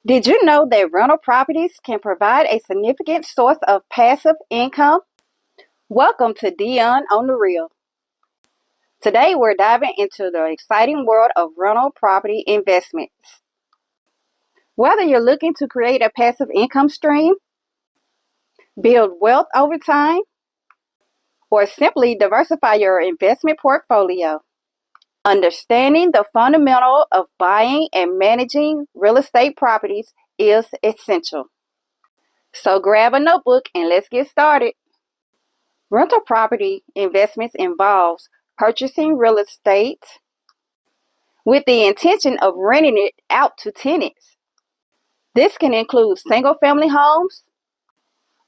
Did you know that rental properties can provide a significant source of passive income? Welcome to Dion on the Real. Today we're diving into the exciting world of rental property investments. Whether you're looking to create a passive income stream, build wealth over time, or simply diversify your investment portfolio, understanding the fundamental of buying and managing real estate properties is essential. So grab a notebook and let's get started. Rental property investments involves purchasing real estate with the intention of renting it out to tenants. This can include single-family homes,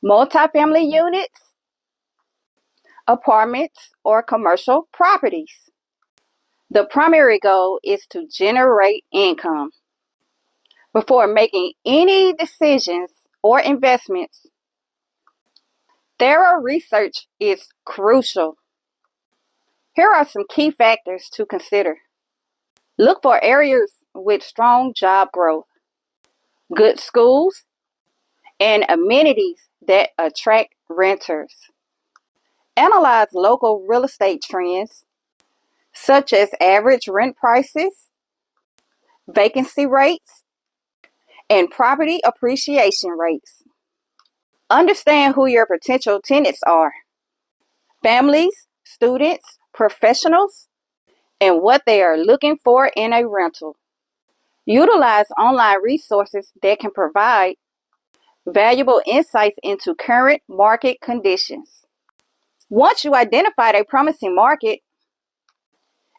multifamily units, apartments, or commercial properties. The primary goal is to generate income. Before making any decisions or investments, thorough research is crucial. Here are some key factors to consider. Look for areas with strong job growth, good schools, and amenities that attract renters. Analyze local real estate trends, such as average rent prices, vacancy rates, and property appreciation rates. Understand who your potential tenants are: families, students, professionals, and what they are looking for in a rental. Utilize online resources that can provide valuable insights into current market conditions. Once you identified a promising market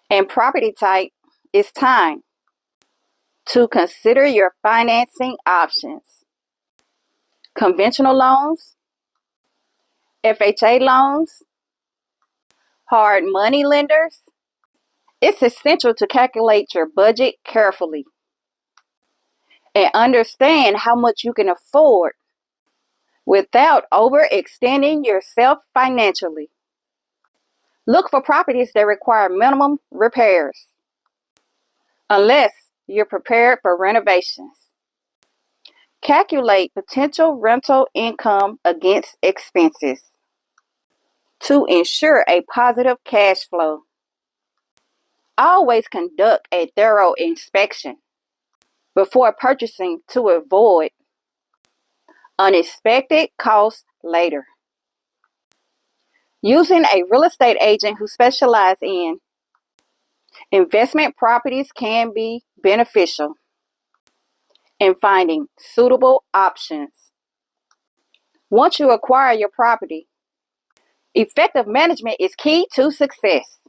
and property type, it's time to consider your financing options. Conventional loans, FHA loans, hard money lenders. It's essential to calculate your budget carefully and understand how much you can afford without overextending yourself financially. Look for properties that require minimum repairs, unless you're prepared for renovations. Calculate potential rental income against expenses to ensure a positive cash flow. Always conduct a thorough inspection before purchasing to avoid unexpected costs later. Using a real estate agent who specializes in investment properties can be beneficial in finding suitable options. Once you acquire your property, effective management is key to success.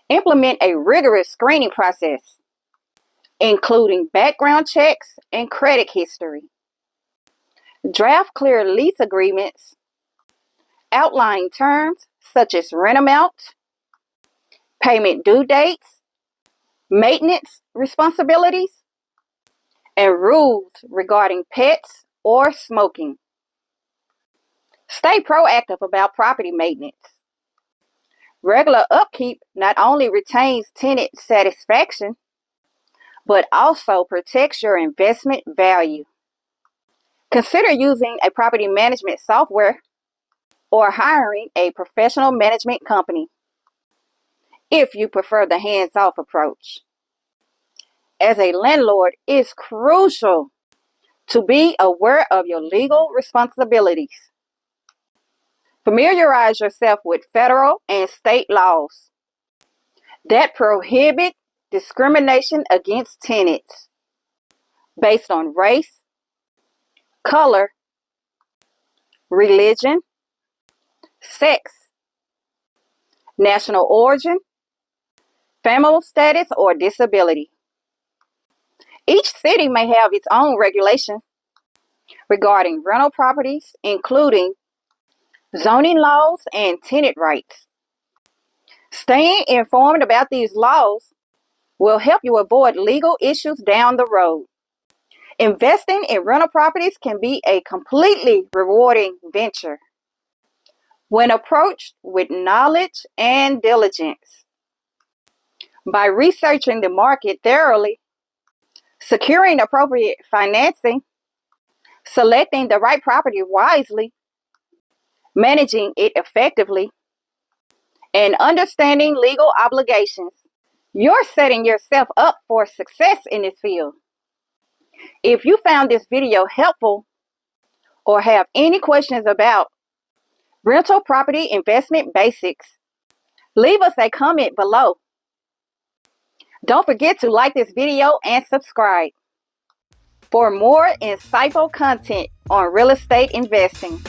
Implement a rigorous screening process, including background checks and credit history. Draft clear lease agreements outlining terms such as rent amount, payment due dates, maintenance responsibilities, and rules regarding pets or smoking. Stay proactive about property maintenance. Regular upkeep not only retains tenant satisfaction, but also protects your investment value. Consider using a property management software or hiring a professional management company if you prefer the hands-off approach. As a landlord, it's crucial to be aware of your legal responsibilities. Familiarize yourself with federal and state laws that prohibit discrimination against tenants based on race, color, religion, sex, national origin, family status, or disability. Each city may have its own regulations regarding rental properties, including zoning laws and tenant rights. Staying informed about these laws will help you avoid legal issues down the road. Investing in rental properties can be a completely rewarding venture when approached with knowledge and diligence. By researching the market thoroughly, securing appropriate financing, selecting the right property wisely, managing it effectively, and understanding legal obligations. You're setting yourself up for success in this field. If you found this video helpful or have any questions about rental property investment basics, leave us a comment below. Don't forget to like this video and subscribe for more insightful content on real estate investing.